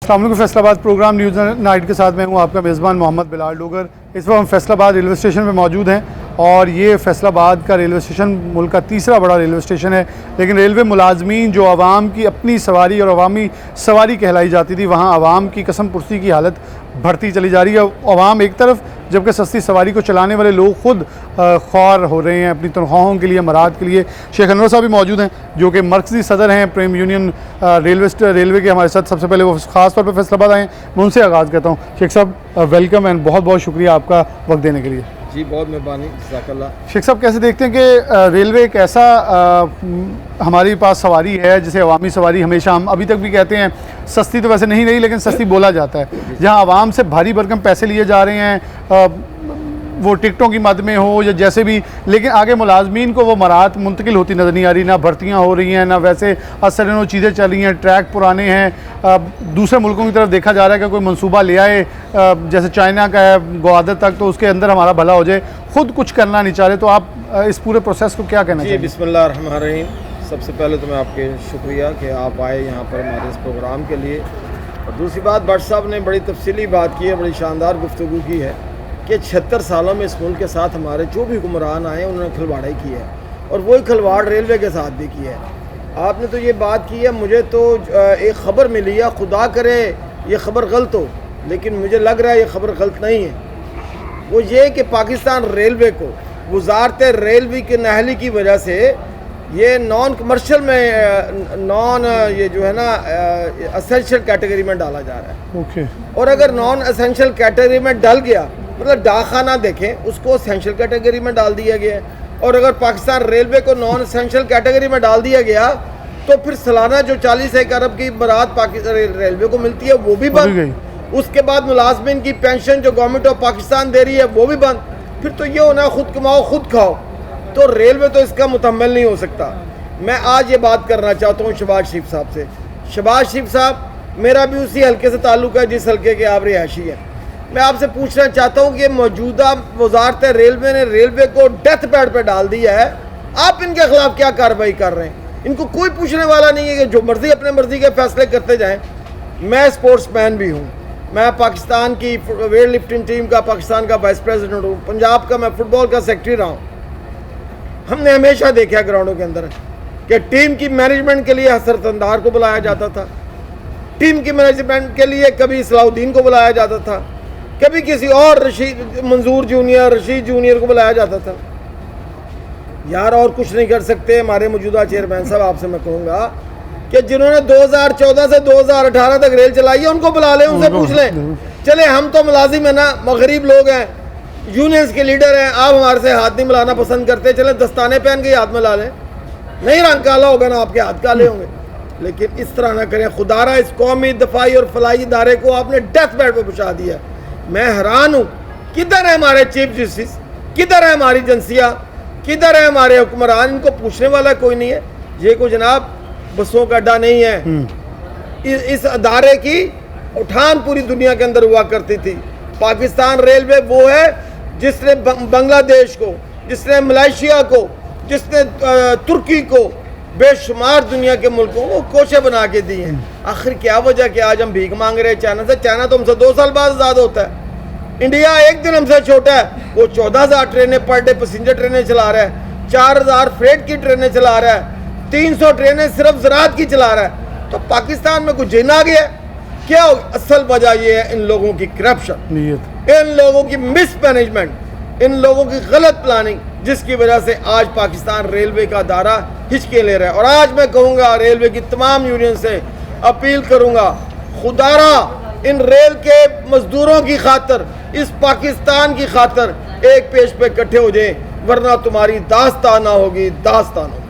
अस्सलाम वालेकुम। Faisalabad programme news night के साथ मैं हूँ आपका मेज़बान मोहम्मद बिलाल डोगर। इस वक्त हम फैसलाबाद रेलवे स्टेशन पर मौजूद हैं और ये फैसलाबाद का रेलवे स्टेशन मुल्क का तीसरा बड़ा रेलवे स्टेशन है, लेकिन रेलवे मुलाजमीन जो आवाम की अपनी सवारी और अवामी सवारी कहलाई जाती थी, वहाँ आवाम की कसम पुरसी की हालत बढ़ती चली जा रही है। आवाम एक तरफ, जबकि सस्ती सवारी को चलाने वाले लोग खुद ख्वार हो रहे हैं अपनी तनख्वाहों के लिए, मराद के लिए। शेख अनवर साहब भी मौजूद हैं जो कि मरकज़ी सदर हैं प्रेम यूनियन रेलवे के हमारे साथ। सबसे पहले वो ख़ास तौर पर फैसलाबाद आए हैं, मैं उनसे आगाज़ करता हूँ। शेख साहब वेलकम एंड बहुत बहुत शुक्रिया आपका वक्त देने के लिए। जी बहुत मेहरबानी, जज़ाकल्लाह। शेख साहब कैसे देखते हैं कि रेलवे एक ऐसा हमारे पास सवारी है जिसे अवामी सवारी हमेशा हम अभी तक भी कहते हैं, सस्ती तो वैसे नहीं रही लेकिन सस्ती बोला जाता है, जहां आवाम से भारी भरकम पैसे लिए जा रहे हैं, वो टिकटों की मद में हो या जैसे भी, लेकिन आगे मुलाजमीन को वो मराहत मुंतकिल होती नज़र नहीं आ रही। ना भर्तियाँ हो रही हैं, ना वैसे असर वो चीज़ें चल रही हैं, ट्रैक पुराने हैं। दूसरे मुल्कों की तरफ देखा जा रहा है कि कोई मंसूबा ले आए, जैसे चाइना का है ग्वादर तक, तो उसके अंदर हमारा भला हो जाए, खुद कुछ करना नहीं चाह रहे। तो आप इस पूरे प्रोसेस को क्या कहना चाहिए? बिस्मिल्लाहिर्रहमानिर्रहीम। सबसे पहले तो मैं आपके शुक्रिया कि आप आए यहाँ पर हमारे इस प्रोग्राम के लिए। और दूसरी बात, भट्ट साहब ने बड़ी तफसीली बात की है, बड़ी शानदार गुफ्तगू की है कि 76 सालों में इस मुल्क के साथ हमारे जो भी हुक्मरान आए उन्होंने खिलवाड़ी की है, और वही खिलवाड़ रेलवे के साथ भी की है। आपने तो ये बात की है, मुझे तो एक ख़बर मिली है, खुदा करे ये ख़बर गलत हो, लेकिन मुझे लग रहा है ये ख़बर गलत नहीं है। वो ये कि पाकिस्तान रेलवे को वजारत रेलवे की नाअहली की वजह से ये नॉन कमर्शियल में ये जो है ना एसेंशियल कैटेगरी में डाला जा रहा है। ओके। और अगर नॉन एसेंशियल कैटेगरी में डल गया, मतलब डाकखाना देखें उसको एसेंशियल कैटेगरी में डाल दिया गया है, और अगर पाकिस्तान रेलवे को नॉन एसेंशियल कैटेगरी में डाल दिया गया तो फिर सालाना जो 40 अरब की बरात पाकिस्तान रेलवे को मिलती है वो भी बंद। उसके बाद मुलाजमिन की पेंशन जो गवर्नमेंट ऑफ पाकिस्तान दे रही है वो भी बंद। फिर तो ये होना खुद कमाओ खुद खाओ, तो रेलवे तो इसका मुतम्मिल नहीं हो सकता। मैं आज ये बात करना चाहता हूँ शहबाज शरीफ साहब से। शहबाज शरीफ साहब, मेरा भी उसी हल्के से ताल्लुक़ है जिस हल्के के आप रिहायशी हैं। मैं आपसे पूछना चाहता हूँ कि मौजूदा वजारत रेलवे ने रेलवे को डेथ बेड पर डाल दिया है, आप इनके खिलाफ क्या कार्रवाई कर रहे हैं? इनको कोई पूछने वाला नहीं है कि जो मर्जी अपने मर्जी के फैसले करते जाएं। मैं स्पोर्ट्समैन भी हूँ, मैं पाकिस्तान की वेट लिफ्टिंग टीम का पाकिस्तान का वाइस प्रेसिडेंट हूँ, पंजाब का मैं फुटबॉल का सेक्रेटरी रहा हूँ। हमने हमेशा देखा ग्राउंडों के अंदर कि टीम की मैनेजमेंट के लिए हसरत अंदार को बुलाया जाता था, टीम की मैनेजमेंट के लिए कभी सलाउद्दीन को बुलाया जाता था, कभी किसी और मंजूर जूनियर, रशीद जूनियर को बुलाया जाता था। यार और कुछ नहीं कर सकते हमारे मौजूदा चेयरमैन साहब, आपसे मैं कहूँगा कि जिन्होंने 2014 से 2018 तक रेल चलाई है उनको बुला लें, उनसे पूछ लें। चले हम तो मुलाजिम है ना, गरीब लोग हैं, यूनियंस के लीडर हैं, आप हमारे से हाथ नहीं मिलाना पसंद करते, चले दस्ताने पहन के हाथ मिला लें, नहीं रंग काला होगा ना आपके हाथ काले होंगे। लेकिन इस तरह ना करें, खुदारा इस कौमी दफाई और फलाई इदारे को आपने डेथ बेड पर पहुँचा दिया। मैं हैरान हूँ, किधर है हमारे चीफ जस्टिस, किधर है हमारी एजेंसियाँ, किधर है हमारे हुक्मरान? इनको पूछने वाला कोई नहीं है। ये को जनाब बसों का अड्डा नहीं है, इस अदारे की उठान पूरी दुनिया के अंदर हुआ करती थी। पाकिस्तान रेलवे वो है जिसने बांग्लादेश को, जिसने मलेशिया को, जिसने तुर्की को, बेशुमार दुनिया के मुल्कों को कोशे बना के दी हैं। आखिर क्या वजह कि आज हम भीख मांग रहे हैं चाइना से? चाइना तो हमसे 2 साल बाद आज़ाद होता है, इंडिया एक दिन हमसे छोटा है, वो 14,000 ट्रेनें पर डे पैसेंजर ट्रेनें चला रहा है, 4,000 फ्रेट की ट्रेनें चला रहा है, 300 ट्रेनें सिर्फ ज़राअत की चला रहा है। तो पाकिस्तान में कुछ जिन आ गया क्या? असल वजह यह है इन लोगों की करप्शन, इन लोगों की मिसमैनेजमेंट, इन लोगों की गलत प्लानिंग, जिसकी वजह से आज पाकिस्तान रेलवे का दायरा हिचके ले रहा है। और आज मैं कहूँगा रेलवे की तमाम यूनियन से अपील करूँगा, खुदारा इन रेल के मजदूरों की खातर, इस पाकिस्तान की खातर एक पेज पे इकट्ठे हो जाए, वरना तुम्हारी दास्तान ना होगी, दास्तान होगी।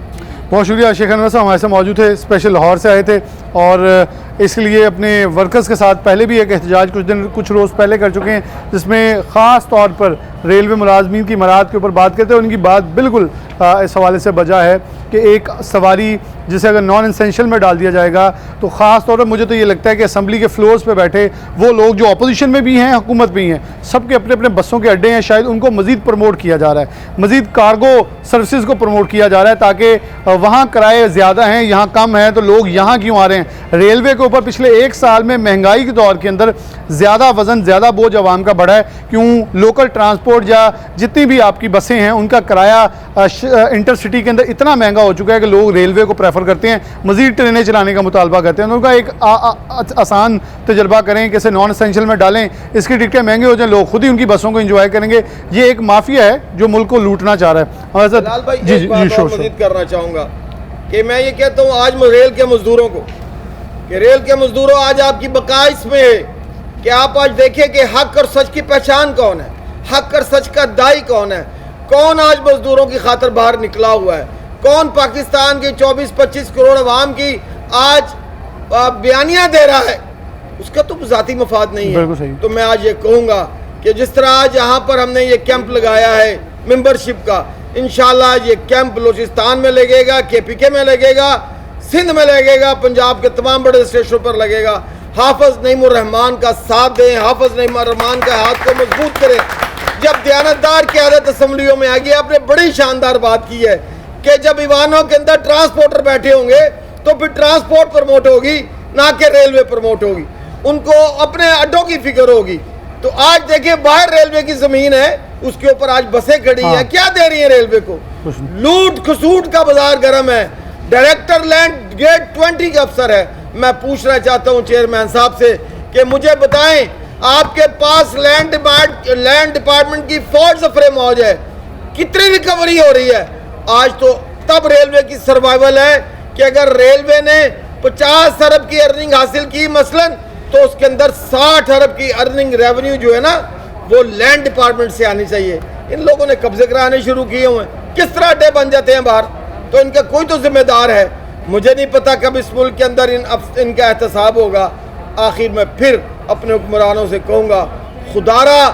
बहुत शुक्रिया। शेख अनवर साहब हमारे साथ मौजूद थे, स्पेशल लाहौर से आए थे और इसलिए अपने वर्कर्स के साथ पहले भी एक एहतजाज कुछ रोज़ पहले कर चुके हैं, जिसमें ख़ास तौर पर रेलवे मुलाजमीन की मराहत के ऊपर बात करते हैं, उनकी बात बिल्कुल इस हवाले से बजा है कि एक सवारी जिसे अगर नॉन एसेंशियल में डाल दिया जाएगा तो ख़ास तौर पर मुझे तो ये लगता है कि असम्बली के फ्लोर्स पे बैठे वो लोग जो अपोजिशन में भी हैं, हुकूमत में भी हैं, सबके अपने अपने बसों के अड्डे हैं, शायद उनको मज़ीद प्रमोट किया जा रहा है, मज़ीद कार्गो सर्विसेज को प्रमोट किया जा रहा है ताकि वहाँ किराए ज़्यादा हैं, यहाँ कम हैं, तो लोग यहाँ क्यों आ रहे हैं। रेलवे के ऊपर पिछले 1 साल में महंगाई के दौर के अंदर ज़्यादा वज़न, ज़्यादा बोझ आवाम का बढ़ा है। क्यों? लोकल ट्रांसपोर्ट या जितनी भी आपकी बसें हैं उनका किराया इंटरसिटी के अंदर इतना महंगा हो चुका है कि लोग रेलवे को प्रेफर करते हैं, मज़ीद ट्रेनें चलाने का मुतालबा करते हैं। उनका एक आसान तजर्बा करें कि इसे नॉन एसेंशियल में डालें, इसकी टिकटें महंगी हो जाएं, लोग खुद ही उनकी बसों को एंजॉय करेंगे। ये एक माफिया है जो मुल्क को लूटना चाह रहा है। लाल भाई, एक बात और मज़ीद करना चाहूँगा कि मैं ये कहता हूँ आज रेल के मजदूरों को कि रेल के मजदूरों, आज आपकी बका इसमें है कि आप आज देखें कि हक और सच की पहचान कौन है, हक और सच का दाई कौन है, कौन आज मजदूरों की खातिर बाहर निकला हुआ है, कौन पाकिस्तान की 24-25 करोड़ अवाम की आज बयानियां दे रहा है, उसका तो ज़ाती मफाद नहीं है। तो मैं आज ये कहूँगा कि जिस तरह आज यहाँ पर हमने ये कैंप लगाया है मेंबरशिप का, इंशाल्लाह ये कैंप बलूचिस्तान में लगेगा, KPK में लगेगा, सिंध में लगेगा, पंजाब के तमाम बड़े स्टेशनों पर लगेगा। हाफिज नईमुर रहमान का साथ दें, हाफिज नईमुर रहमान का हाथ को मजबूत करें। जब दयानतदार की आदत असम्बलियों में आ गई, आपने बड़ी शानदार बात की है कि जब ईवानों के अंदर ट्रांसपोर्टर बैठे होंगे तो फिर ट्रांसपोर्ट प्रमोट होगी, ना कि रेलवे प्रमोट होगी, उनको अपने अड्डों की फिक्र होगी। तो आज देखिए बाहर रेलवे की जमीन है, उसके ऊपर आज बसें खड़ी हैं, क्या दे रही है रेलवे को? लूट खसूट का बाजार गर्म है। डायरेक्टर लैंड गेट 20 का अफसर है। मैं पूछना चाहता हूं चेयरमैन साहब से कि मुझे बताएं, आपके पास लैंड डिपार्टमेंट की फौज सफरे मौज है, कितनी रिकवरी हो रही है? आज तो तब रेलवे की सर्वाइवल है कि अगर रेलवे ने 50 अरब की अर्निंग हासिल की मसलन, तो उसके अंदर 60 अरब की अर्निंग रेवेन्यू जो है ना, वो लैंड डिपार्टमेंट से आनी चाहिए। इन लोगों ने कब्जे कराने शुरू किए हुए हैं, किस तरह अड्डे बन जाते हैं बाहर, तो इनका कोई तो जिम्मेदार है। मुझे नहीं पता कब इस मुल्क के अंदर इनका एहतसाब होगा। आखिर में फिर अपने हुक्मरानों से कहूँगा, खुदारा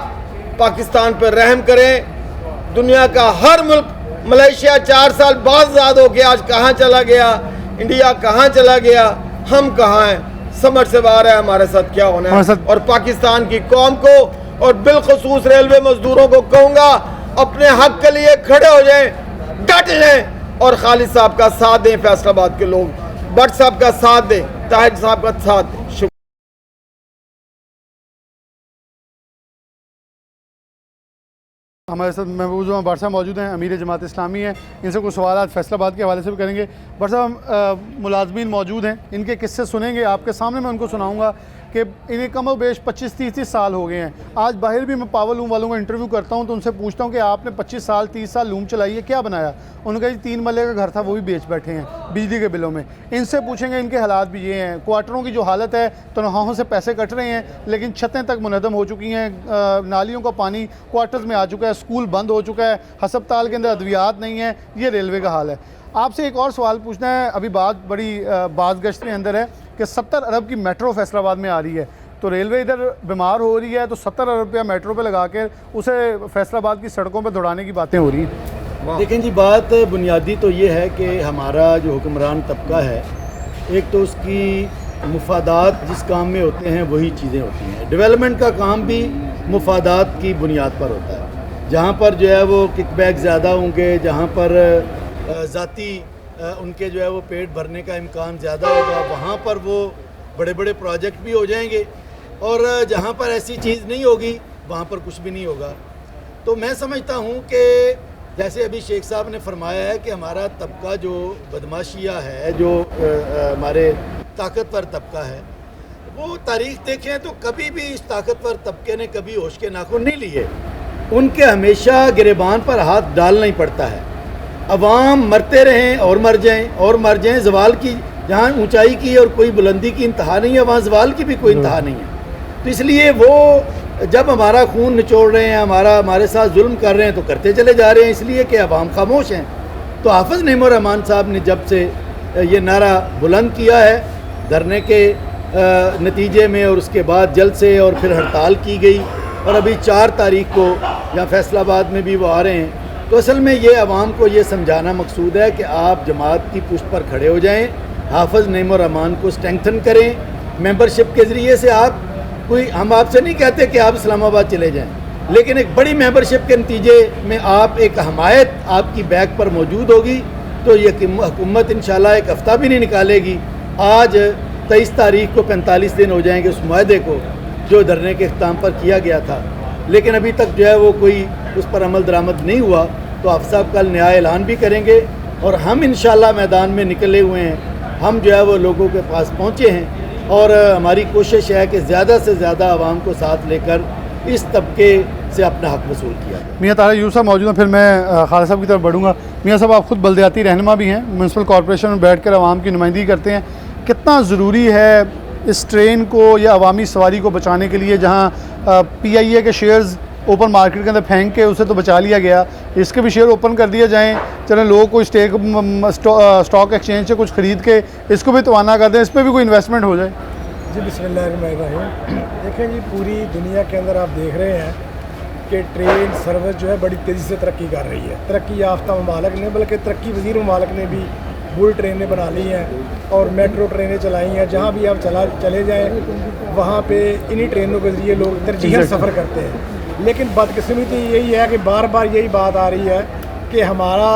पाकिस्तान पर रहम करें। दुनिया का हर मुल्क, मलेशिया 4 साल बाद आज़ाद हो गया, आज कहाँ चला गया, इंडिया कहाँ चला गया, हम कहाँ हैं, समझ से बाहर है हमारे साथ क्या होना है। और पाकिस्तान की कौम को और बिलखुसूस रेलवे मजदूरों को कहूँगा, अपने हक के लिए खड़े हो जाएं, डट जाएं और खालिद साहब का साथ दें, फैसलाबाद के लोग भट्ट साहब का साथ दें, ताहिर साहब का साथ दें। हमारे साथ महबूब भट्ट साहब मौजूद हैं, अमीर जमात इस्लामी हैं। इनसे कुछ सवाल फैसलाबाद के हवाले से भी करेंगे। भट्ट साहब, मुलाजमीन मौजूद हैं, इनके किस्से सुनेंगे आपके सामने। मैं उनको सुनाऊंगा कि इन्हें कम और बेश 25-30 साल हो गए हैं। आज बाहर भी मैं पावर लूम वालों का इंटरव्यू करता हूं तो उनसे पूछता हूं कि आपने 25 साल 30 साल लूम चलाई है, क्या बनाया? उन्होंने कहा 3 मरले का घर था, वो भी बेच बैठे हैं बिजली के बिलों में। इनसे पूछेंगे, इनके हालात भी ये हैं। क्वार्टरों की जो हालत है, तनख्वाहों से पैसे कट रहे हैं लेकिन छतें तक मुनहदम हो चुकी हैं, नालियों का पानी क्वार्टर्स में आ चुका है, स्कूल बंद हो चुका है, हस्पताल के अंदर अद्वियात नहीं है। ये रेलवे का हाल है। आपसे एक और सवाल पूछना है। अभी बात बड़ी बाज़ गश्त के अंदर है कि 70 अरब की मेट्रो फैसलाबाद में आ रही है, तो रेलवे इधर बीमार हो रही है तो 70 अरब रुपया मेट्रो पे लगा कर उसे फैसलाबाद की सड़कों पे दौड़ाने की बातें हो रही हैं। देखें जी, बात बुनियादी तो ये है कि हमारा जो हुक्मरान तबका है, एक तो उसकी मुफादात जिस काम में होते हैं वही चीज़ें होती हैं। डेवलपमेंट का काम भी मुफादात की बुनियाद पर होता है। जहाँ पर जो है वो किकबैक ज़्यादा होंगे, जहाँ पर ज़ाती उनके जो है वो पेट भरने का इम्कान ज़्यादा होगा, वहाँ पर वो बड़े बड़े प्रोजेक्ट भी हो जाएंगे, और जहाँ पर ऐसी चीज़ नहीं होगी वहाँ पर कुछ भी नहीं होगा। तो मैं समझता हूँ कि जैसे अभी शेख साहब ने फरमाया है कि हमारा तबका जो बदमाशिया है, जो हमारे ताकतवर तबका है, वो तारीख़ देखें तो कभी भी इस ताकतवर तबके ने कभी होश के नाखून नहीं लिए। उनके हमेशा गिरेबान पर हाथ डालना ही पड़ता है। अवाम मरते रहें और मर जाएं और मर जाएं। ज़वाल की जहाँ ऊंचाई की और कोई बुलंदी की इंतहा नहीं है, वहाँ ज़वाल की भी कोई इंतहा नहीं है। तो इसलिए वो जब हमारा खून निचोड़ रहे हैं, हमारे साथ जुल्म कर रहे हैं, तो करते चले जा रहे हैं, इसलिए कि अवाम खामोश हैं। तो हाफिज़ नईमुर रहमान साहब ने जब से ये नारा बुलंद किया है धरने के नतीजे में, और उसके बाद जल्द से और फिर हड़ताल की गई, और अभी 4 तारीख को या फैसलाबाद में भी वो आ रहे हैं। तो असल में ये आवाम को ये समझाना मकसूद है कि आप जमात की पुष्ट पर खड़े हो जाएं, हाफ़िज़ नईम और रहमान को स्ट्रेंथन करें मेंबरशिप के ज़रिए से। आप कोई, हम आपसे नहीं कहते कि आप इस्लामाबाद चले जाएं, लेकिन एक बड़ी मेंबरशिप के नतीजे में आप एक हमायत आपकी बैक पर मौजूद होगी। तो ये हुकूमत इंशाल्लाह एक हफ़्ता भी नहीं निकालेगी। आज 23 तारीख को 45 दिन हो जाएंगे उस मुआहदे को जो धरने के अख्ताम पर किया गया था, लेकिन अभी तक जो है वो कोई उस पर अमल दरामद नहीं हुआ। तो आप साहब कल नया ऐलान भी करेंगे और हम इंशाल्लाह मैदान में निकले हुए हैं। हम जो है वो लोगों के पास पहुँचे हैं और हमारी कोशिश है कि ज़्यादा से ज़्यादा आवाम को साथ लेकर इस तबके से अपना हक वसूल किया जाए। मियाँ तारा यूसुफ साहब मौजूद हैं, फिर मैं खालिद साहब की तरफ बढ़ूँगा। मियाँ साहब, आप खुद बल्दियाती रहनुमा भी हैं, म्यूनसिपल कॉरपोरेशन में बैठ कर आवाम की नुमाइंदगी करते हैं। कितना ज़रूरी है इस ट्रेन को या अवामी सवारी को बचाने के लिए, जहाँ PIA के शेयर्स ओपन मार्केट के अंदर फेंक के उसे तो बचा लिया गया, इसके भी शेयर ओपन कर दिए जाएँ, चलें लोग कोई स्टॉक एक्सचेंज से कुछ ख़रीद के इसको भी तवाना कर दें, इस पर भी कोई इन्वेस्टमेंट हो जाए। जी बिस्मिल्लाहिर्रहमानिर्रहीम। देखें जी, पूरी दुनिया के अंदर आप देख रहे हैं कि ट्रेन सर्विस जो है बड़ी तेज़ी से तरक्की कर रही है। तरक्की याफ्ता ममालिक ने, बल्कि तरक्की पज़ीर ममालिक ने भी बुल ट्रेनें बना ली हैं और मेट्रो ट्रेनें चलाई हैं। जहाँ भी आप चले जाएँ वहाँ पे इन्हीं ट्रेनों के ज़रिए लोग तरजीहन सफ़र करते हैं। लेकिन बदकिस्मती यही है कि बार बार यही बात आ रही है कि हमारा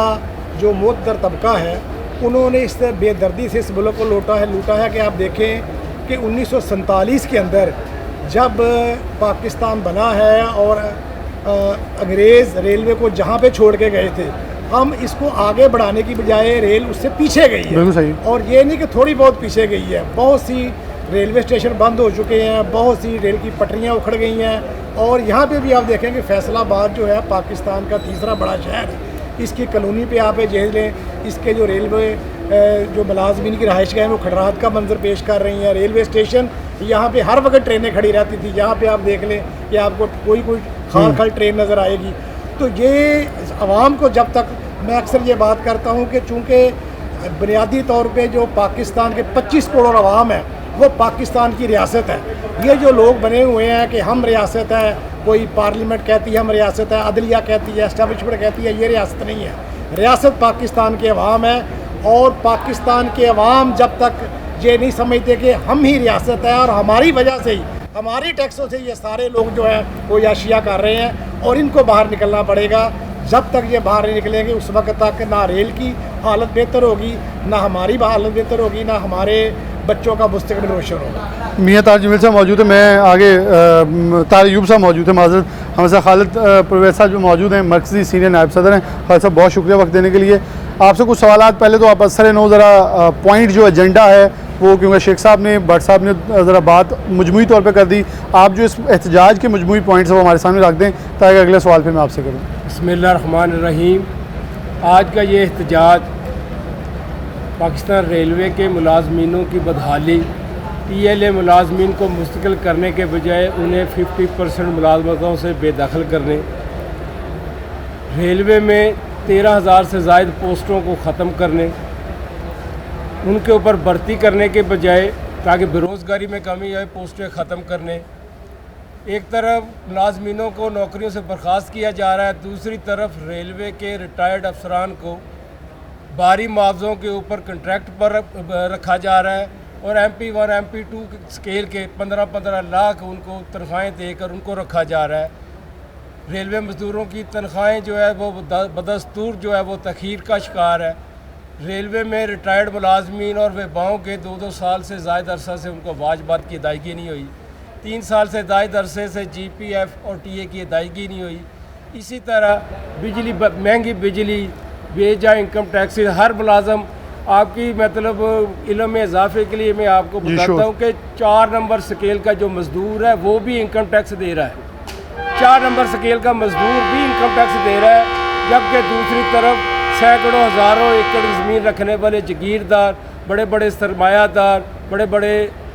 जो मुअद्दर तबका है उन्होंने इस बेदर्दी से इस मुल्क को लूटा है कि आप देखें कि 1947 के अंदर जब पाकिस्तान बना है और अंग्रेज़ रेलवे को जहाँ पे छोड़ के गए थे, हम इसको आगे बढ़ाने की बजाय रेल उससे पीछे गई है। बिल्कुल सही। और ये नहीं कि थोड़ी बहुत पीछे गई है, बहुत सी रेलवे स्टेशन बंद हो चुके हैं, बहुत सी रेल की पटरियाँ उखड़ गई हैं। और यहाँ पे भी आप देखेंगे फैसलाबाद जो है पाकिस्तान का तीसरा बड़ा शहर है, इसकी कॉलोनी पे आप जेल लें, इसके जो रेलवे जो मुलाजमीन की रहाइशगाह हैं वो खंडरात का मंजर पेश कर रही हैं। रेलवे स्टेशन यहाँ पे हर वक्त ट्रेनें खड़ी रहती थी, यहाँ पे आप देख लें कि आपको कोई खाल ट्रेन नज़र आएगी। तो ये आवाम को, जब तक मैं अक्सर ये बात करता हूँ कि चूँकि बुनियादी तौर पे जो पाकिस्तान के 25 करोड़ आवाम है वो पाकिस्तान की रियासत है। ये जो लोग बने हुए हैं कि हम रियासत है, कोई पार्लियामेंट कहती है हम रियासत है, अदलिया कहती है, एस्टेब्लिशमेंट कहती है, ये रियासत नहीं है। रियासत पाकिस्तान के अवाम है और पाकिस्तान के अवाम जब तक ये नहीं समझते कि हम ही रियासत है और हमारी वजह से ही, हमारी टैक्सों से ये सारे लोग जो है वो याशिया कर रहे हैं और इनको बाहर निकलना पड़ेगा। जब तक ये बाहर नहीं निकलेंगे उस वक्त तक ना रेल की हालत बेहतर होगी, ना हमारी हालत बेहतर होगी, ना हमारे बच्चों का मुस्तकबिल रोशन होगा। मियाँ ताज जमील साहब मौजूद है, मैं आगे तारयूब साहब मौजूद है, माजरत हमारे साथ खालिद परवेज़ साहब जो मौजूद हैं, मरकज़ी सीनियर नायब सदर हैं। खालिद साहब बहुत शुक्रिया वक्त देने के लिए। आपसे कुछ सवाल पहले तो आप असर नो ज़रा पॉइंट जो एजेंडा है वो, क्योंकि शेख साहब ने, भट्ट साहब ने ज़रा बात मजमूई तौर पर कर दी, आप जो इस एहतजाज के मजमूई पॉइंट्स वो हमारे सामने रख दें ताकि अगले सवाल फिर मैं आपसे करूँ। बिस्मिल्लाहिर्रहमानिर्रहीम। आज का ये एहतजाज पाकिस्तान रेलवे के मुलाजमीनों की बदहाली, PLA मुलाजमीन को मुस्तकिल करने के बजाय उन्हें 50% मुलाजमतों से बेदखल करने, रेलवे में 13,000 से ज़ायद पोस्टों को ख़त्म करने, उनके ऊपर भर्ती करने के बजाय ताकि बेरोज़गारी में कमी आए पोस्टें ख़त्म करने। एक तरफ मुलाजमीनों को नौकरियों से बर्खास्त किया जा रहा है, दूसरी तरफ रेलवे के रिटायर्ड अफसरान को बारी मुआवज़ों के ऊपर कंट्रैक्ट पर रखा जा रहा है और MP1 MP2 स्केल के 15-15 लाख उनको तनख्वाहें देकर उनको रखा जा रहा है। रेलवे मज़दूरों की तनख्वाहें जो है वो बदस्तूर जो है वो तख़ीर का शिकार है। रेलवे में रिटायर्ड मुलाजमीन और वेबाओं के 2-2 साल से ज़ायद अरसा से उनको वाजबात की अदायगी नहीं हुई, 3 साल से ज़ायद अरसे से GPF और TA की अदायगी नहीं हुई। इसी तरह बिजली, महंगी बिजली, बेजा इनकम टैक्स, हर मुलाजम आपकी मतलब इल्म में इजाफे के लिए मैं आपको बताता हूँ कि 4 नंबर स्केल का जो मज़दूर है वो भी इनकम टैक्स दे रहा है। 4 नंबर स्केल का मज़दूर भी इनकम टैक्स दे रहा है, जबकि दूसरी तरफ सैकड़ों हज़ारों एकड़ ज़मीन रखने वाले जागीरदार, बड़े बड़े सरमायादार, बड़े बड़े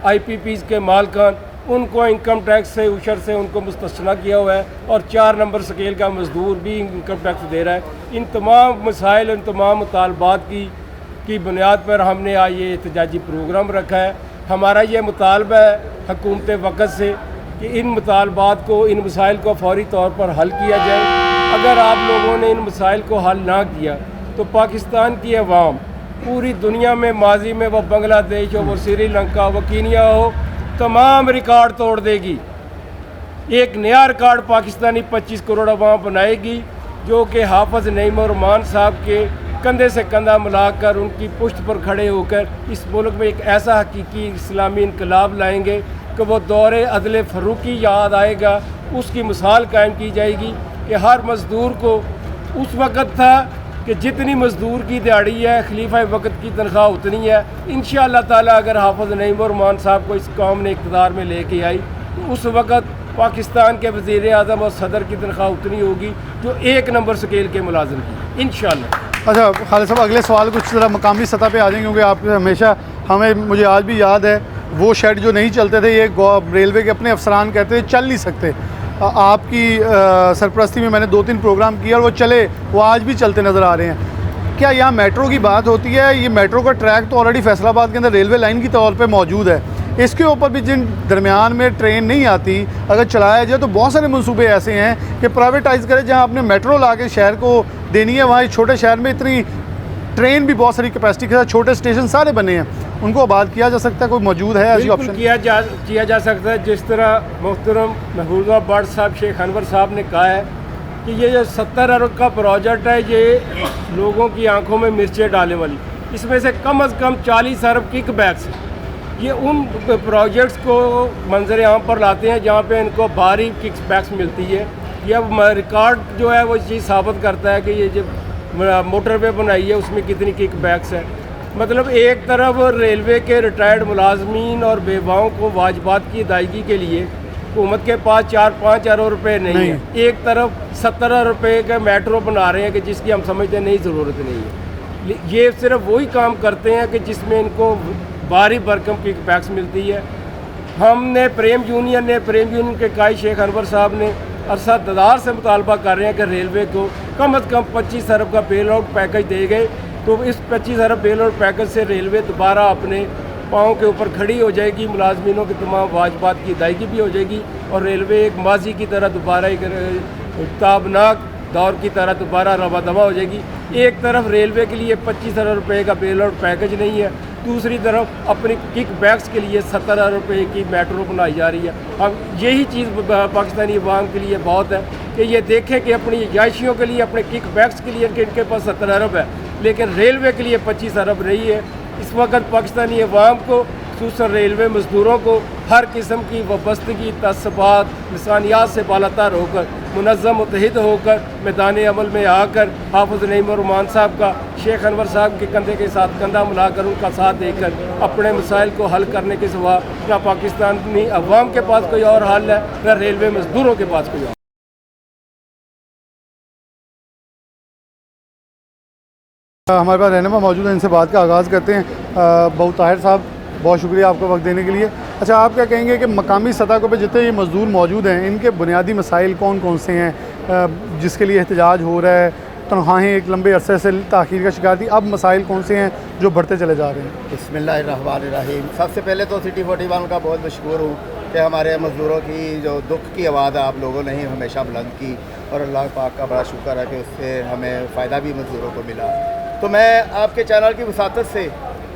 IPPs के मालकान, उनको इनकम टैक्स से उशर से उनको मुस्तस्ना किया हुआ है और 4 नंबर स्केल का मज़दूर भी इनकम टैक्स दे रहा है। इन तमाम मसाइल, इन तमाम मुतालबात की बुनियाद पर हमने आज ये एहतजाजी प्रोग्राम रखा है। हमारा ये मुतालबा है हुकूमत वक़्त से कि इन मुतालबात को, इन मसाइल को फौरी तौर पर हल किया जाए। अगर आप लोगों ने इन मसाइल को हल ना किया तो पाकिस्तान की अवाम पूरी दुनिया में, माजी में वो बांग्लादेश हो, वो श्रीलंका, वो कीनिया हो, तमाम रिकॉर्ड तोड़ देगी। एक नया रिकॉर्ड पाकिस्तानी 25 करोड़ अवाम बनाएगी, जो कि हाफिज़ नईम उर-रहमान साहब के कंधे से कंधा मिलाकर, उनकी पुश्त पर खड़े होकर इस मुल्क में एक ऐसा हकीकी इस्लामी इनकलाब लाएंगे कि वो दौरे अदल फ़रूकी याद आएगा। उसकी मिसाल कायम की जाएगी कि हर मज़दूर को उस वक़्त था कि जितनी मज़दूर की दिहाड़ी है, खलीफा वक़्त की तनख्वाह उतनी है। इंशाअल्लाह ताला अगर हाफिज़ नईम उर-रहमान साहब को इस कौम ने इक़्तिदार में लेके आई तो उस वक़्त पाकिस्तान के वज़ीर आज़म और सदर की तनख्वाह उतनी होगी जो 1 नंबर स्केल के मुलाजिम की, इंशाअल्लाह। अच्छा खालिद साहब, अगले सवाल कुछ ज़रा मकामी सतह पे आ जाएंगे, क्योंकि आप हमेशा मुझे आज भी याद है वो शेड जो नहीं चलते थे, ये रेलवे के अपने अफसरान कहते थे चल नहीं सकते। आपकी सरपरस्ती में मैंने 2-3 प्रोग्राम किए और वो चले, वो आज भी चलते नज़र आ रहे हैं। क्या यहाँ मेट्रो की बात होती है? ये मेट्रो का ट्रैक तो ऑलरेडी फैसलाबाद के अंदर रेलवे लाइन की तौर पे मौजूद है, इसके ऊपर भी जिन दरमियान में ट्रेन नहीं आती, अगर चलाया जाए तो बहुत सारे मंसूबे ऐसे हैं कि प्राइवेटाइज़ करें। जहाँ आपने मेट्रो ला के शहर को देनी है, वहाँ छोटे शहर में इतनी ट्रेन भी बहुत सारी कैपेसिटी के साथ छोटे स्टेशन सारे बने हैं, उनको आबाद किया जा सकता है। कोई मौजूद है ऐसी ऑप्शन? किया जा सकता है। जिस तरह मोहतरम महबूबा भट्ट साहब, शेख अनवर साहब ने कहा है कि ये जो 70 अरब का प्रोजेक्ट है, ये लोगों की आंखों में मिर्चें डालने वाली, इसमें से कम से कम 40 अरब किक बैक्स हैं। ये उन प्रोजेक्ट्स को मंजर आम पर लाते हैं जहाँ पे इनको भारी किक बैक्स मिलती है। यह रिकॉर्ड जो है वो चीज़ साबित करता है कि ये जो मोटरवे बनाई है उसमें कितनी किक बैक्स है। मतलब एक तरफ रेलवे के रिटायर्ड मुलाजमीन और बेवाओं को वाजबात की अदायगी के लिए हुकूमत के पास 4-5 अरब रुपये नहीं है, एक तरफ 70 अरब रुपये का मेट्रो बना रहे हैं कि जिसकी हम समझते नहीं ज़रूरत नहीं है। ये सिर्फ वही काम करते हैं कि जिसमें इनको भारी भरकम किक बैक्स मिलती है। हमने प्रेम यूनियन के कायद शेख अनवर साहब ने अरसा दरार से मुतालबा कर रहे हैं कि रेलवे को कम से कम 25 अरब का बेल आउट पैकेज दे गए तो इस 25 अरब बेल आउट पैकेज से रेलवे दोबारा अपने पाँव के ऊपर खड़ी हो जाएगी, मुलाजमीनों की तमाम वाजबात की अदायगी भी हो जाएगी और रेलवे एक माजी की तरह दोबारा एक ताबनाक दौर की तरह दोबारा रवा दवा हो जाएगी। एक तरफ रेलवे के लिए 25 अरब रुपये का बेल आउट पैकेज नहीं है, दूसरी तरफ अपनी किक बैक्स के लिए 70 अरब रुपये की मेट्रो बनाई जा रही है। अब यही चीज़ पाकिस्तानी अवाम के लिए बहुत है कि ये देखें कि अपनी याशियों के लिए, अपने किक बैक्स के लिए इनके पास 70 अरब है, लेकिन रेलवे के लिए 25 अरब नहीं है। इस वक्त पाकिस्तानी अवाम को, खुसूसन रेलवे मज़दूरों को हर किस्म की वाबस्तगी, तसबात, इंसानियात से बालातर होकर, मुनज़्ज़म मुत्तहिद होकर मैदान अमल में आकर हाफिज़ नईम उर-रहमान साहब का, शेख अनवर साहब के कंधे के साथ कंधा मिलाकर उनका साथ देकर अपने मसाइल को हल करने के सिवा ना पाकिस्तानी अवाम के पास कोई और हल है, ना रेलवे मज़दूरों के पास कोई और। हमारे पास रहनुमा मौजूद है, इनसे बात का आगाज़ करते हैं। बहु ताहिर साहब, बहुत शुक्रिया आपका वक्त देने के लिए। अच्छा, आप क्या कहेंगे कि मकामी सतह को पे जितने ये मज़दूर मौजूद हैं, इनके बुनियादी मसाइल कौन कौन से हैं जिसके लिए एहतजाज हो रहा है? तनख्वाहें एक लंबे अरसे से ताख़ीर का शिकार थी, अब मसाइल कौन से हैं जो बढ़ते चले जा रहे हैं? बिस्मिल्लाहिर्रहमानिर्रहीम। सबसे पहले तो सिटी 41 का बहुत मशहूर हूँ कि हमारे मज़दूरों की जो दुख की आवाज़ आप लोगों ने ही हमेशा बुलंद की और अल्लाह पाक का बड़ा शुक्र है कि उससे हमें फ़ायदा भी मज़दूरों को मिला। तो मैं आपके चैनल की वसातत से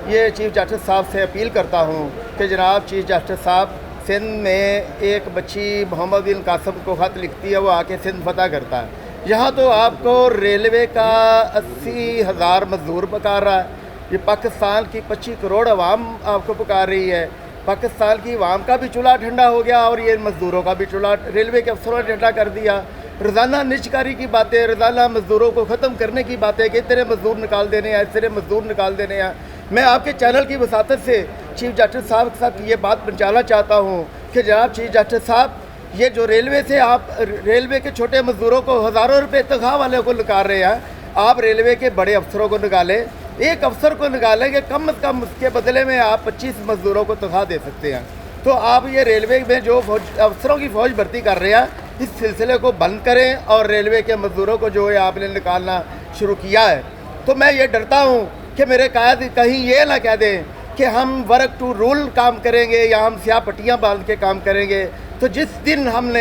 ये चीफ़ जस्टिस साहब से अपील करता हूँ कि जनाब चीफ़ जस्टिस साहब, सिंध में एक बच्ची मोहम्मद बिन कासम को ख़त लिखती है, वो आके सिंध फतह करता है। यहाँ तो आपको रेलवे का 80,000 मज़दूर पुकार रहा है, ये पाकिस्तान की 25 करोड़ अवाम आपको पुकार रही है। पाकिस्तान की अवाम का भी चूल्हा ठंडा हो गया और ये मज़दूरों का भी चूल्हा रेलवे के अफसरों ने ठंडा कर दिया। रोज़ाना निजकारी की बातें, रोज़ाना मज़दूरों को ख़त्म करने की बातें कि इतने मज़दूर निकाल देने हैं, इतने मज़दूर निकाल देने हैं। मैं आपके चैनल की वसातत से चीफ़ जस्टिस साहब के साथ ये बात पहुँचाना चाहता हूँ कि जनाब चीफ़ जस्टिस साहब, ये जो रेलवे से आप रेलवे के छोटे मज़दूरों को हज़ारों रुपये तनख्वाह वाले को निकाल रहे हैं, आप रेलवे के बड़े अफसरों को निकालें। एक अफसर को निकालेंगे, कम से कम उसके बदले में आप 25 मज़दूरों को तनख्वाह दे सकते हैं। तो आप ये रेलवे में जो अफसरों की फ़ौज भर्ती कर रहे हैं, इस सिलसिले को बंद करें और रेलवे के मज़दूरों को जो है आपने निकालना शुरू किया है। तो मैं ये डरता हूँ कि मेरे कायद कहीं ये ना कह दें कि हम वर्क टू रूल काम करेंगे या हम स्याह पट्टियाँ बांध के काम करेंगे। तो जिस दिन हमने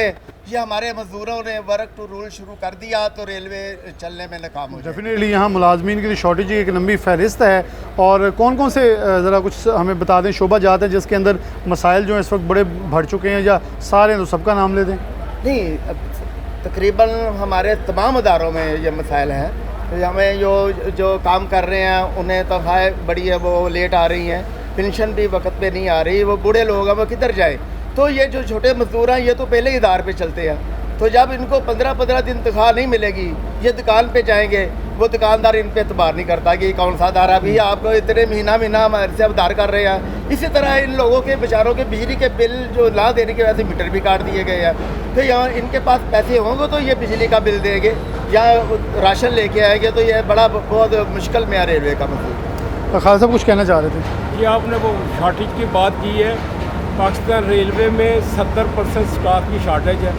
ये हमारे मज़दूरों ने वर्क टू रूल शुरू कर दिया तो रेलवे चलने में नाकाम हो जाए। डेफिनेटली यहाँ मुलाजमीन के लिए शॉर्टेज की एक लंबी फहरिस्त है। और कौन कौन से ज़रा कुछ हमें बता दें शोबा जात हैं जिसके अंदर मसाइल जो हैं इस वक्त बड़े बढ़ चुके हैं, या सारे हैं तो सबका नाम ले दें? नहीं, तकरीबन हमारे तमाम अदारों में ये मसाइल हैं। तो हमें जो काम कर रहे हैं उन्हें तनख्वाहें बड़ी है, वो लेट आ रही हैं, पेंशन भी वक्त पे नहीं आ रही, वो बूढ़े लोग हैं वो किधर जाए। तो ये जो छोटे मजदूर हैं ये तो पहले ही इदार पे चलते हैं, तो जब इनको 15-15 दिन तनख्वाह नहीं मिलेगी ये दुकान पे जाएंगे, वो दुकानदार इन पे एतबार नहीं करता कि कौन सा अदारा भी आपको इतने महीना हमारे से उधार कर रहे हैं। इसी तरह इन लोगों के बेचारों के बिजली के बिल जो ना देने की वजह से मीटर भी काट दिए गए हैं। तो यहाँ इनके पास पैसे होंगे तो ये बिजली का बिल देंगे या राशन लेके आएंगे, तो ये बड़ा बहुत मुश्किल में है रेलवे का मसला। तो खालिद साहब कुछ कहना चाह रहे थे? ये आपने वो शॉर्टेज की बात की है। पाकिस्तान रेलवे में 70% स्टाफ की शॉर्टेज है।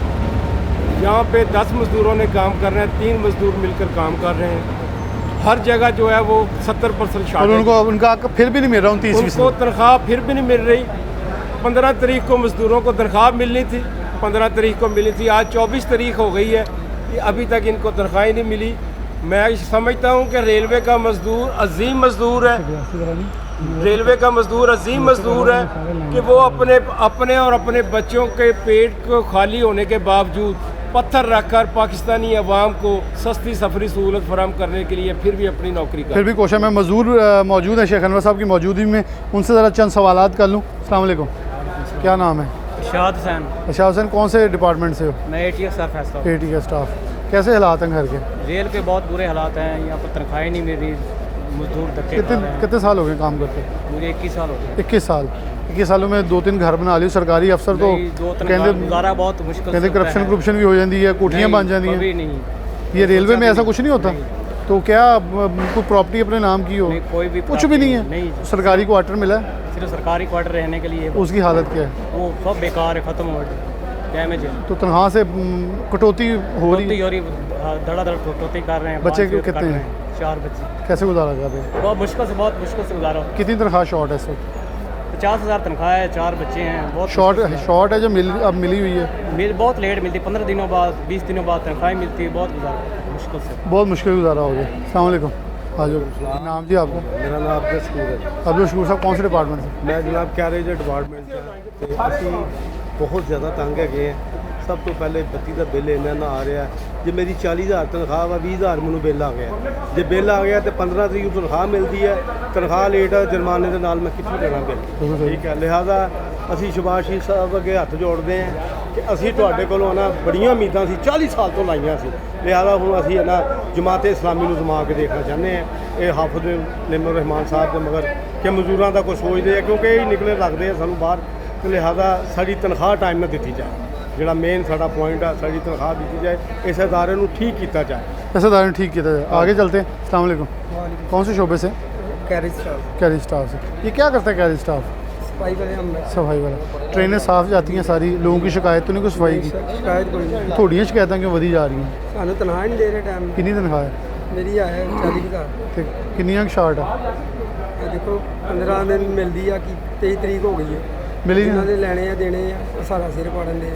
यहाँ पे 10 मज़दूरों ने काम कर रहे हैं, 3 मज़दूर मिलकर काम कर रहे हैं। हर जगह जो है वो 70% और शॉर्टेज। उनको उनका फिर भी नहीं मिल रहा, 29 उनको तनख्वाह फिर भी नहीं मिल रही। 15 तारीख को मज़दूरों को तनख्वाह मिलनी थी, 15 तारीख को मिली थी, आज 24 तारीख हो गई है, अभी तक इनको तनख्वाह ही नहीं मिली। मैं समझता हूँ कि रेलवे का मज़दूर अजीम मज़दूर है, रेलवे का मज़दूर अजीम मज़दूर है कि वो अपने और अपने बच्चों के पेट को खाली होने के बावजूद पत्थर रखकर पाकिस्तानी अवाम को सस्ती सफरी सहूलत फराहम करने के लिए फिर भी अपनी नौकरी कर। फिर भी कोशिश में मज़दूर मौजूद है शेख अनवर साहब की मौजूदगी में, उनसे ज़रा चंद सवालात कर लूँ। अस्सलाम वालेकुम, क्या नाम है? शाद हुसैन। शाह हुसैन, कौन से डिपार्टमेंट से हो? मैं ATF स्टाफ फैसला। ATF staff. कैसे हालात हैं घर के? रेल के बहुत बुरे हालात हैं, यहाँ पर तनख्वाहें नहीं मिल रही, मजदूर धक्के खा रहे हैं। कितने साल हो गए काम करते? मुझे 21 साल हो गए। 21 साल। 21 सालों में 2-3 घर बना लिए। सरकारी अफसर तो कहते गुजारा बहुत मुश्किल कहते करप्शन भी हो जाती है, कोठियाँ बन जाती हैं। नहीं, ये रेलवे में ऐसा कुछ नहीं होता? तो क्या कोई प्रॉपर्टी अपने नाम की हो? कोई भी कुछ भी नहीं है। नहीं, सरकारी क्वार्टर मिला है, सिर्फ सरकारी क्वार्टर रहने के लिए। उसकी हालत क्या है? वो सब बेकार है, ख़त्म हो डैमेज है। तो तनख्वाह से कटौती हो रही है? धड़ाधड़ कटौती कर रहे हैं। बच्चे कितने हैं? 4 बच्चे। कैसे गुजारा कर रहे हैं? बहुत मुश्किल से गुजारा। कितनी तनख्वाह शॉर्ट है इस वक्त? 50,000 तनख्वाह है, 4 बच्चे हैं। बहुत शॉर्ट है जो अब मिली हुई है। बहुत लेट मिलती, 15 दिनों बाद 20 दिनों बाद तनख्वाह मिलती है। बहुत गुजारा मुश्किल से, बहुत मुश्किल गुजारा हो गया। अस्सलाम वालेकुम। हाँ जो नाम जी आपका? मेरा नाम अब्दुल शकूर है। अब्दुल शकूर साहब कौन से डिपार्टमेंट से? मैं जनाब कैरेज डिपार्टमेंट से। ਅਸੀਂ बहुत ज़्यादा तंग है। सब तो पहले बत्ती का बिल इन्ना ना आ रहा है। जे मेरी 40,000 तनख्वाह वा 20,000 मैनू बिल आ गया। जे बिल आ गया तो 15 तरीक को तनख्वाह मिलती है, तनख्वाह लेट जुर्माने के नाल मैं कितों देना बिल? ठीक है, लिहाजा ਅਸੀਂ ਸ਼ਬਾਸ਼ ਸਾਹਿਬ ਅੱਗੇ ਹੱਥ ਜੋੜਦੇ ਹਾਂ ਕਿ ਅਸੀਂ ਤੁਹਾਡੇ ਕੋਲੋਂ ਨਾ ਬੜੀਆਂ ਉਮੀਦਾਂ ਸੀ, 40 ਸਾਲ ਤੋਂ ਲਾਈਆਂ ਸੀ। ਲਿਹਾਜ਼ਾ ਹੁਣ ਅਸੀਂ ਨਾ ਜਮਾਤ ਇਸਲਾਮੀ ਨੂੰ ਜਮਾ ਕੇ ਦੇਖਣਾ ਚਾਹੁੰਦੇ ਹਾਂ। ਇਹ ਹਾਫਿਜ਼ ਨਿਮਰ ਰਹਿਮਾਨ ਸਾਹਿਬ ਦੇ ਮਗਰ ਕਿ ਮਜ਼ਦੂਰਾਂ ਦਾ ਕੋਈ ਸੋਚਦੇ ਆ, ਕਿਉਂਕਿ ਇਹ ਨਿਕਲੇ ਲੱਗਦੇ ਆ ਸਾਨੂੰ ਬਾਹਰ। ਤੇ ਲਿਹਾਜ਼ਾ ਸਾਡੀ ਤਨਖਾਹ ਟਾਈਮ ਨਾਲ ਦਿੱਤੀ ਜਾਏ, ਜਿਹੜਾ ਮੇਨ ਸਾਡਾ पॉइंट है, साड़ी तनख्वाह दी जाए, इस अदारे को ठीक किया जाए। इस अदारे ठीक किया जाए। आगे चलते हैं। अस्सलाम वालेकुम। कौन से शोबे से? Carriage staff. कैरेज स्टाफ से। ये क्या करता है कैरेज स्टाफ? सफाई वाले हम। सफाई वाला। ट्रेनें साफ जाती हैं सारी, लोगों की शिकायत तो नहीं कोई सफाई की? शिकायत कोई नहीं। थोड़ियां शिकायत क्यों वधी जा रही हैं? सानू तनख्वाह नहीं दे रहे टाइम। कितनी तनख्वाह है? मेरी है 40,000। ते कितनी शार्ट है? देखो 15 दिन मिलती है कि 23 तरीक हो गई है। मिली जिन्हों नहीं? ने लेने हैं देने हैं सारा सिर पाड़न दे।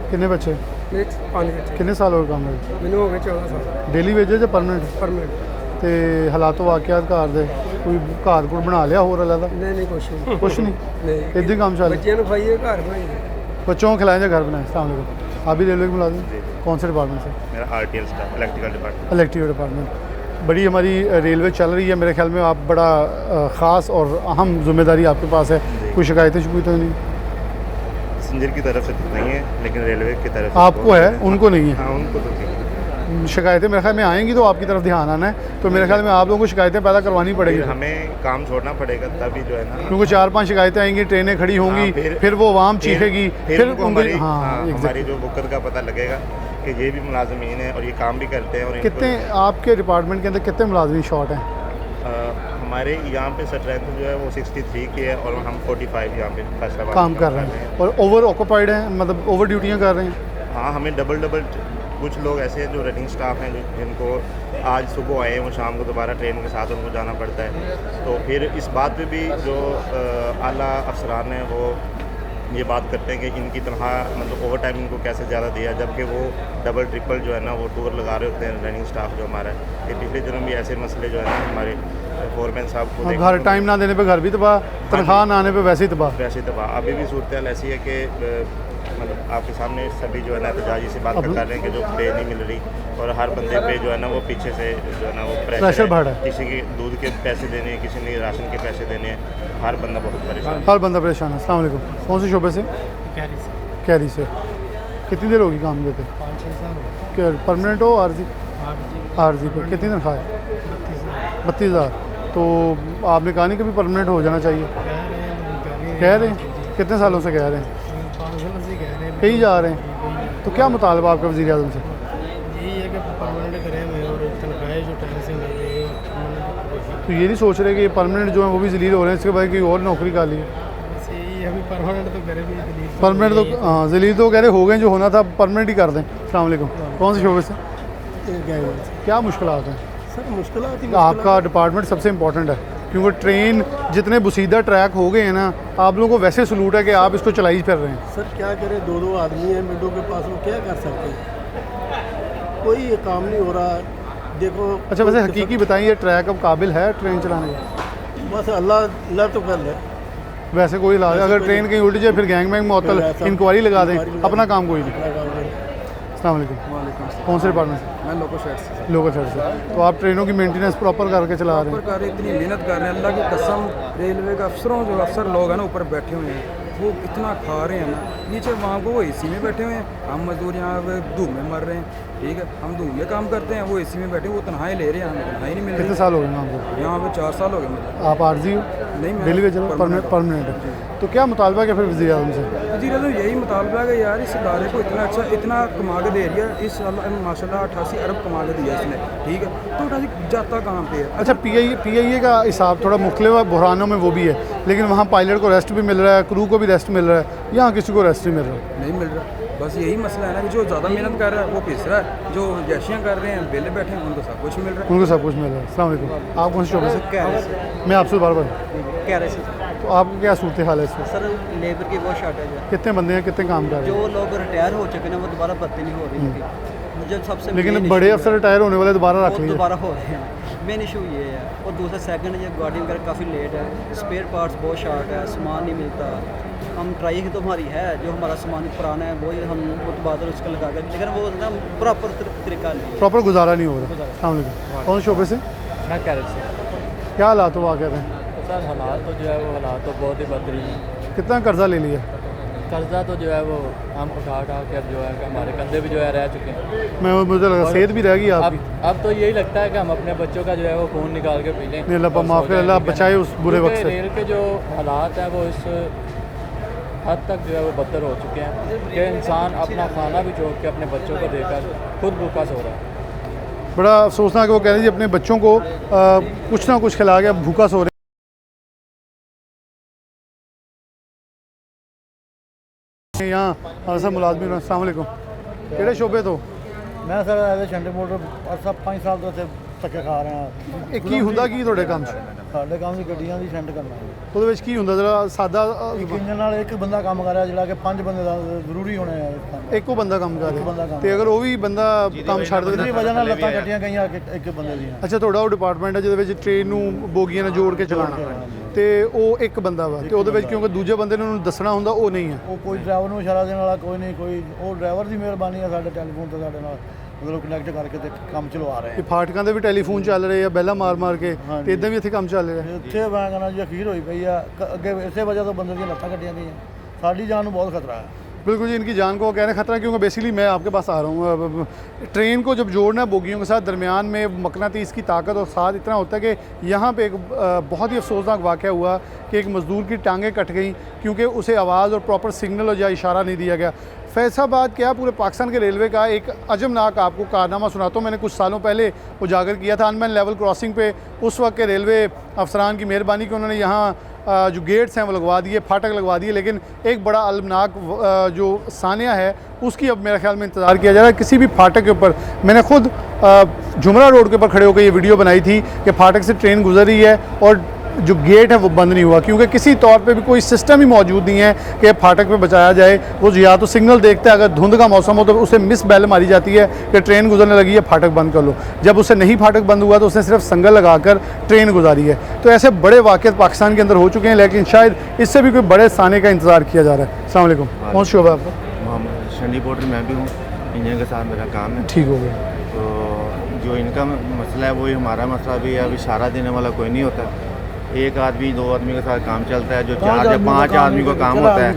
कितने बच्चे? मेरे 5 बच्चे। कितने साल हो गए काम करते? मैंने हो गए 14 साल। डेली वेजेज या परमानेंट? परमानेंट। ਤੇ ਹਾਲਾਤ ਵਾਕਿਆਤ ਘਰ ਦੇ ਕੋਈ ਘਰ ਕੋਲ ਬਣਾ ਲਿਆ ਹੋਰ ਅਲੱਗਾ? नहीं कुछ नहीं। कुछ नहीं, नहीं इधर काम चल रहा है। बच्चियों को खाइए घर बनाइए, बच्चों को खिलाएं या घर बनाए? अस्सलाम वालेकुम। आप भी रेलवे के मुलाजिम? कौन से डिपार्टमेंट से? मेरा RTL staff, electrical department. Electrical department. बड़ी हमारी रेलवे चल रही है, मेरे ख्याल में आप बड़ा ख़ास और अहम जिम्मेदारी आपके पास है। कोई शिकायतें शिकायतें नहीं? पैसेंजर की तरफ से तो नहीं है, लेकिन रेलवे की तरफ से आपको है, उनको नहीं है? हाँ, उनको तो नहीं है। शिकायतें मेरे ख्याल में आएंगी तो आपकी तरफ ध्यान आना है। तो मेरे ख्याल में आप लोगों को शिकायतें पैदा करवानी पड़ेगी। फिर हमें काम छोड़ना पड़ेगा तभी जो है ना, क्योंकि 4-5 शिकायतें आएंगी, ट्रेनें खड़ी होंगी, हाँ, फिर वो आवाम चीखेगी, फिर उनको उनकी हमारी जो बुकत का पता लगेगा कि ये भी मुलाजमीन है और ये काम भी करते हैं। और कितने आपके डिपार्टमेंट के अंदर कितने मुलाजमीन शॉर्ट हैं? हमारे यहाँ पे स्ट्रेंथ जो है वो 63 की है और हम 45 यहाँ पे फैसलाबाद काम कर रहे हैं और ओवर ऑक्यूपाइड हैं, मतलब ओवर ड्यूटियाँ कर रहे हैं। हाँ, हमें डबल कुछ लोग ऐसे हैं जो रनिंग स्टाफ हैं जिनको आज सुबह आए वो शाम को दोबारा ट्रेन के साथ उनको जाना पड़ता है। तो फिर इस बात पे भी जो आला अफसरान हैं वो ये बात करते हैं कि इनकी तनख्वाह मतलब ओवर टाइम इनको कैसे ज़्यादा दिया, जबकि वो डबल ट्रिपल जो है ना वो टूर लगा रहे होते हैं रनिंग स्टाफ जो हमारा है। ये पिछले दिनों भी ऐसे मसले जो है ना हमारे फोरमैन साहब को घर टाइम ना देने पे घर भी तबाह, तनख्वाह ना आने पे वैसे ही तबाह। वैसे तबाह। अभी भी सूरत हाल ऐसी है कि मतलब आपके सामने सभी जो है ना एहतजाजी से बात कर रहे हैं कि जो पे नहीं मिल रही, और हर बंदे पे जो है ना वो पीछे से जो है ना वो प्रेशर बढ़ रहा है। किसी के दूध के पैसे देने हैं, किसी ने राशन के पैसे देने हैं, हर बंदा बहुत परेशान। हर बंदा परेशान है। अस्सलाम वालेकुम। कौन से शोबे से? कैरी से। कितनी देर होगी काम देते? 5-6 साल क्या परमानेंट हो आरजी? आरजी पे कितनी तनख्वाह है? 32,000। तो आपने कहा नहीं कभी परमानेंट हो जाना चाहिए? कह रहे हैं? कितने सालों से कह रहे हैं? 5 साल से कह रहे हैं। कहीं जा रहे हैं? तो क्या मुतालबा आपका वज़ीर आज़म से? यही है कि परमानेंट करें हमें, और तनख्वाहें जो टाइम से मिल रही है। तो ये नहीं सोच रहे कि ये परमानेंट जो है वो भी जलील हो रहे हैं, इसके बाद कोई और नौकरी कर ली है? बस यही अभी परमानेंट तो करें भी, परमानेंट तो हाँ जलील तो कह रहे हो गए, जो होना था परमानेंट ही कर दें। अस्सलाम वालेकुम। कौन से शोबे से? क्या मुश्किलात हैं? सर मुश्किल आपका डिपार्टमेंट सबसे इम्पोर्टेंट है, क्योंकि ट्रेन जितने बुसीदा ट्रैक हो गए हैं ना, आप लोगों को वैसे सलूट है कि आप इसको चला ही फिर रहे हैं। सर क्या करें, 2 आदमी हैं मिडों के पास, वो क्या कर सकते हैं, कोई काम नहीं हो रहा। देखो अच्छा वैसे हकीकी बताइए, ट्रैक अब काबिल है ट्रेन चलाने का? बस अल्लाह तो कर ले। वैसे कोई इलाज, अगर ट्रेन कहीं उल्ट जाए फिर गैंग वैंग मुअत्तल, इंक्वायरी लगा दें, अपना काम कोई नहीं। अस्सलाम वालेकुम। कौन से डिपार्टमेंट से? मैं लोको शेड से। लोकल साइड से। तो आप ट्रेनों की मेंटेनेंस प्रॉपर करके चला रहे हैं? कर रहे, इतनी मेहनत कर रहे हैं, अल्लाह की कसम। रेलवे के अफसरों जो अफसर लोग हैं ना ऊपर बैठे हुए हैं, वो इतना खा रहे हैं ना, नीचे वहाँ को वो एसी में बैठे हुए हैं, हम मजदूर यहाँ पे धूप में मर रहे हैं। ठीक है, हम धूप में काम करते हैं, वो एसी में बैठे, वो तनख्वाही ले रहे हैं, हमें तनख्वाही नहीं मिल रही। कितने साल हो गए यहाँ पे? यहाँ पे 4 साल हो गए मुझे। आप आरजी हो? नहीं, मैं डेली वेज परमानेंट है। तो क्या मुतालबा है फिर वज़ीर आज़म से? वज़ीर आज़म यही मुतालबा है कि यार इस इदारे को इतना अच्छा इतना कमा के दे रही है, इस साल माशाल्लाह 88 अरब कमा के दिया इसने। ठीक है, तो 88 जाता कहाँ पे है? अच्छा PIA का हिसाब थोड़ा मुख्तलिफ बुरहानों में वो भी है, लेकिन वहाँ पायलट को रेस्ट भी मिल रहा है, क्रू को भी रेस्ट मिल रहा है, यहाँ किसी को रेस्ट नहीं मिल रहा। नहीं मिल रहा। बस यही मसला है ना कि जो ज़्यादा मेहनत कर रहा है वो पिस रहा है, जो जैशियाँ कर रहे हैं बेले बैठे हैं उनको सब कुछ मिल रहा है। उनको सब कुछ मिल रहा है। अस्सलाम वालेकुम। आप कौन से शोबे से? मैं आपसे बार कह रहे थे। तो आपकी क्या सूरत हाल है इसमें? सर लेबर की बहुत शॉर्टेज है। कितने बंदे हैं, कितने काम कर रहे हैं? जो लोग रिटायर हो चुके हैं वो दोबारा भर्ती नहीं हो रही उनकी। मुझे सबसे लेकिन बड़े अफसर रिटायर होने वाले दोबारा रख लिए, दोबारा हो रहे हैं। मेन इशू ये है, और दूसरा सेकंड ये गाड़ी वगैरह काफ़ी लेट है, स्पेयर पार्ट्स बहुत शॉर्ट है, सामान नहीं मिलता। हम ट्राई की तो हमारी है, जो हमारा सामान पुराना है वो ही हम मुतबादल उसका लगा कर, लेकिन वो ना प्रॉपर तरीका नहीं, प्रॉपर गुजारा नहीं हो रहा। अस्सलाम वालेकुम। कौन शोबे से? मैं कैरेट से। क्या हालात हो वाक़ हैं? सर हालात तो जो है वो हालात तो बहुत ही बदतरीन है। कितना कर्जा ले लिया? कर्जा तो जो है वो हम उठा कर जो है हमारे कंधे भी जो है रह चुके हैं। मुझे लगा सेहत भी रहेगी आपकी। अब तो यही लगता है कि हम अपने बच्चों का जो है वो खून निकाल के पी लें। नहीं अल्लाह माफ़ करे, अल्लाह बचाए उस बुरे वक्त से। रेल के जो हालात हैं वो इस हद तक जो है वो बदतर हो चुके हैं कि इंसान अपना खाना भी छोड़ के अपने बच्चों को देकर खुद भूखा सो रहा है। बड़ा अफसोसनाक, वो कह रहे जी अपने बच्चों को कुछ ना कुछ खिला के भूखा सो रहे हैं। यहाँ सर मुलाजमी। अस्सलाम वालेकुम। किहड़े शोबे तो? मैं सर एज छंडे मोटर और सब 5 साल तो ਧੱਕੇ ਖਾ ਰਹੇ ਹਾਂ। ਇਹ ਕੀ ਹੁੰਦਾ ਕੀ ਤੁਹਾਡੇ ਕੰਮ 'ਚ? ਸਾਡੇ ਕੰਮ ਦੀ ਗੱਡੀਆਂ ਦੀ ਸੈਂਡ ਕਰਨਾ। ਉਹਦੇ ਵਿੱਚ ਕੀ ਹੁੰਦਾ ਜਿਹੜਾ ਸਾਦਾ ਇੱਕ ਇੰਜਨ ਨਾਲ ਇੱਕ ਬੰਦਾ ਕੰਮ ਕਰ ਰਿਹਾ, ਜਿਹੜਾ ਕਿ 5 ਬੰਦੇ ਦਾ ਜ਼ਰੂਰੀ ਹੋਣਾ ਹੈ ਇਸ ਕੰਮ। ਇੱਕੋ ਬੰਦਾ ਕੰਮ ਕਰ ਰਿਹਾ, ਤੇ ਅਗਰ ਉਹ ਵੀ ਬੰਦਾ ਕੰਮ ਛੱਡ ਦੇਵੇ ਉਹਦੀ ਵਜ੍ਹਾ ਨਾਲ ਲੱਤਾਂ ਕੱਟੀਆਂ ਗਈਆਂ ਇੱਕ ਬੰਦੇ ਦੀਆਂ। ਅੱਛਾ, ਤੁਹਾਡਾ ਉਹ ਡਿਪਾਰਟਮੈਂਟ ਹੈ ਜਿਹਦੇ ਵਿੱਚ ਟ੍ਰੇਨ ਨੂੰ ਬੋਗੀਆਂ ਨਾਲ ਜੋੜ ਕੇ ਚਲਾਉਣਾ, ਤੇ ਉਹ ਇੱਕ ਬੰਦਾ ਵਾ, ਤੇ ਉਹਦੇ ਵਿੱਚ ਕਿਉਂਕਿ ਦੂਜੇ ਬੰਦੇ ਨੂੰ ਦੱਸਣਾ ਹੁੰਦਾ ਉਹ ਨਹੀਂ ਹੈ। ਉਹ ਕੋਈ ਡਰਾਈਵਰ ਨੂੰ ਇਸ਼ਾਰਾ ਦੇਣ ਵਾਲਾ ਕੋਈ ਨਹੀਂ, ਕੋਈ ਉਹ ਡਰਾਈਵਰ ਦੀ ਮਿਹਰਬਾਨੀ ਹੈ ਸਾਡੇ ਟੈਲੀਫੋਨ ਤੇ ਸਾਡੇ ਨਾਲ ਮਤਲਬ ਕਨੈਕਟ ਕਰਕੇ ਤੇ ਕੰਮ ਚਲਵਾ ਰਹੇ ਆ। ਫਾਟਕਾਂ ਦੇ ਵੀ ਟੈਲੀਫੋਨ ਚੱਲ ਰਹੇ ਆ ਬੈਲਾਂ ਮਾਰ ਕੇ, ਤੇ ਇਦਾਂ ਵੀ ਇੱਥੇ ਕੰਮ ਚੱਲ ਰਿਹਾ। ਇੱਥੇ ਮੈਂ ਕਹਿੰਦਾ ਜੀ ਅਖੀਰ ਹੋਈ ਪਈ ਆ, ਅੱਗੇ ਇਸੇ वजह ਤੋਂ ਬੰਦੇ ਦੀਆਂ ਲੱਤਾਂ ਕੱਟੀਆਂ ਗਈਆਂ। ਸਾਡੀ ਜਾਨ ਨੂੰ बहुत खतरा है। बिल्कुल जी, इनकी जान को कह रहे हैं खतरा, क्योंकि बेसिकली मैं आपके पास आ रहा हूँ। ट्रेन को जब जोड़ना है बोगियों के साथ, दरमियान में मकनातीस की ताकत और साथ इतना होता है कि यहाँ पे एक बहुत ही अफसोसनाक वाक़या हुआ कि एक मज़दूर की टांगें कट गई क्योंकि उसे आवाज़ और प्रॉपर सिग्नल या इशारा नहीं दिया गया। फैसलाबाद क्या पूरे पाकिस्तान के रेलवे का एक अजबनाक आपको कारनामा सुनाता हूँ। मैंने कुछ सालों पहले उजागर किया था अनमैन लेवल क्रॉसिंग पे। उस वक्त के रेलवे अफसरान की मेहरबानी कि उन्होंने यहाँ जो गेट्स हैं वो लगवा दिए, फाटक लगवा दिए, लेकिन एक बड़ा अलमनाक जो सानिया है उसकी अब मेरे ख्याल में इंतज़ार किया जा रहा है। किसी भी फाटक के ऊपर मैंने खुद जुमरा रोड के ऊपर खड़े होकर ये वीडियो बनाई थी कि फाटक से ट्रेन गुजर रही है और जो गेट है वो बंद नहीं हुआ, क्योंकि किसी तौर पे भी कोई सिस्टम ही मौजूद नहीं है कि फाटक पे बचाया जाए। वो या तो सिग्नल देखता है, अगर धुंध का मौसम हो तो उसे मिस बेल मारी जाती है कि ट्रेन गुजरने लगी है, फाटक बंद कर लो। जब उसे नहीं फाटक बंद हुआ तो उसने सिर्फ संगल लगाकर ट्रेन गुजारी है। तो ऐसे बड़े वाक़यात पाकिस्तान के अंदर हो चुके हैं, लेकिन शायद इससे भी कोई बड़े साने का इंतज़ार किया जा रहा है। अस्सलाम वालेकुम, कौन सा शोबा है आपका? मोहम्मद शंडी पोर्टर मैं भी हूँ, इंजन के साथ मेरा काम है। ठीक हो गया। तो जो इनका मसला है वही हमारा मसला भी है। अब इशारा देने वाला कोई नहीं होता, एक आदमी दो आदमी के साथ काम चलता है, जो 4 या 5 आदमी का काम होता है,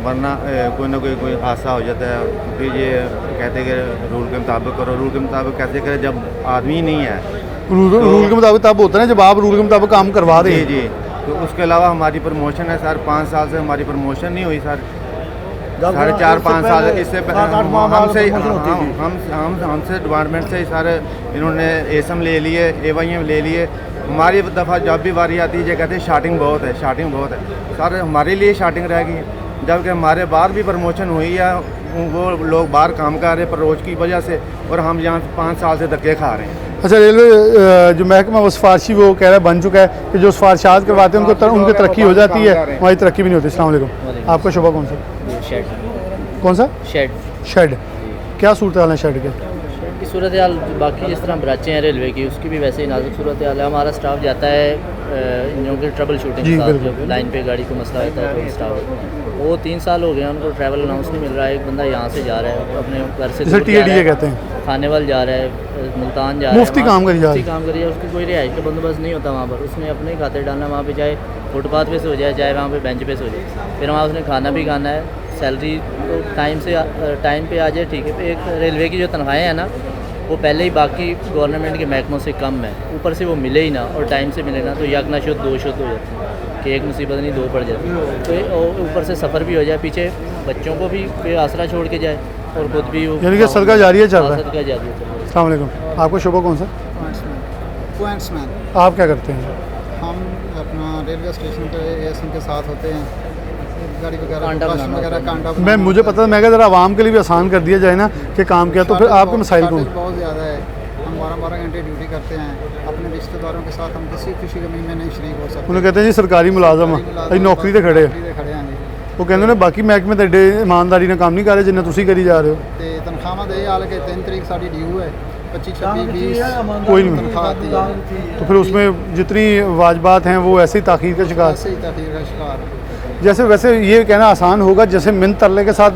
वरना कोई ना कोई हादसा हो जाता है। फिर ये कहते कि रूल के मुताबिक करो, रूल के मुताबिक कैसे करें जब आदमी नहीं है। रूल के मुताबिक तब होता है ना जब आप रूल के मुताबिक काम करवा रहे हैं। जी। तो उसके अलावा हमारी प्रमोशन है सर, 5 साल से हमारी प्रमोशन नहीं हुई सर, 4.5-5 साल इससे हमसे डिपार्टमेंट से सारे इन्होंने एसम ले लिए, AYM ले लिए। हमारी दफ़ा जब भी बारी आती है ये कहते हैं शार्टिंग बहुत है, शार्टिंग बहुत है। सर हमारे लिए शार्टिंग रह गई, जबकि हमारे बाहर भी प्रमोशन हुई है, वो लोग बाहर काम कर रहे हैं रोज की वजह से, और हम यहाँ 5 साल से धक्के खा रहे हैं। अच्छा, रेलवे जो महकमा वो सिफारशी वो कह रहा है बन चुका है कि जो सिफारशात करवाते हैं उनकी तरक्की हो जाती है, हमारी तरक्की भी नहीं होती। अस्सलाम वालेकुम, आपका शोबा कौन सा? शेड। कौन सा? शेड। क्या सूरत हाल है शेड के? की सूरत हाल बाकी जिस तरह ब्रांचें हैं रेलवे की, उसकी भी वैसे ही नाजुक सूरत हाल है। हमारा स्टाफ जाता है इंजनों की ट्रबल शूटिंग के साथ, जब लाइन पे गाड़ी को मसला होता है तो स्टाफ, वो 3 साल हो गए हैं उनको ट्रैवल अनाउंस नहीं मिल रहा है। एक बंदा यहाँ से जा रहा है अपने घर से, TADA कहते हैं, खानेवाल जा रहा है, मुल्तान जा रहा है, मुफ्ती काम करी जा रही है, उसकी कोई रिहाइश का बंदोबस्त नहीं होता वहाँ पर। उसने अपने ही खाते डालना वहाँ पे, चाहे फुटपाथ पे से हो जाए, चाहे वहाँ पे बेंच पे से हो जाए, फिर वहाँ उसने खाना भी खाना है। सैलरी तो टाइम पे आ जाए ठीक है। एक रेलवे की जो तनख्वाहें हैं ना, वो पहले ही बाकी गवर्नमेंट के महकमों से कम है, ऊपर से वो मिले ही ना और टाइम से मिले ना तो यक ना शुद्ध 2 शुद्ध हो जाती है कि एक मुसीबत नहीं 2 पड़ जाती है। तो ऊपर से सफ़र भी हो जाए, पीछे बच्चों को भी आसरा छोड़ के जाए और खुद भी, यानी कि सदका जारिया चल रहा है। सदका जारिया चल रहा है। अस्सलाम वालेकुम, आपका शोबा कौन सा? पॉइंट्समैन। आप क्या करते हैं? हम अपना रेलवे स्टेशन पे ASM के साथ होते हैं, गाड़ी वगैरह मैं मुझे पता है, मैं कहा ज़रा आवाम के लिए भी आसान कर दिया जाए ना कि काम किया, तो फिर आपके मसाइल को बहुत ज़्यादा है। हम 12-12 घंटे ड्यूटी करते हैं, अपने रिश्तेदारों के साथ हम किसी खुशी गमी में नहीं शरीक हो सकते। उन्हें कहते हैं जी सरकारी मुलाजम अभी नौकरी तो खड़े वो कहते हैं बाकी महकमे तो ईमानदारी ने काम नहीं कर रहे जिन्हें तुम करी जा रहे हो। तो तनख्वाह ये हाल है कि 3 तारीख साड़ी ड्यू है, 25-26-20 कोई नहीं तनख्वाह आती है, तो फिर उसमें जितनी वाजबात हैं वो ऐसे ही ताख़ीर का शिकार। जैसे वैसे ये कहना आसान होगा जैसे मिन्नत तरले के साथ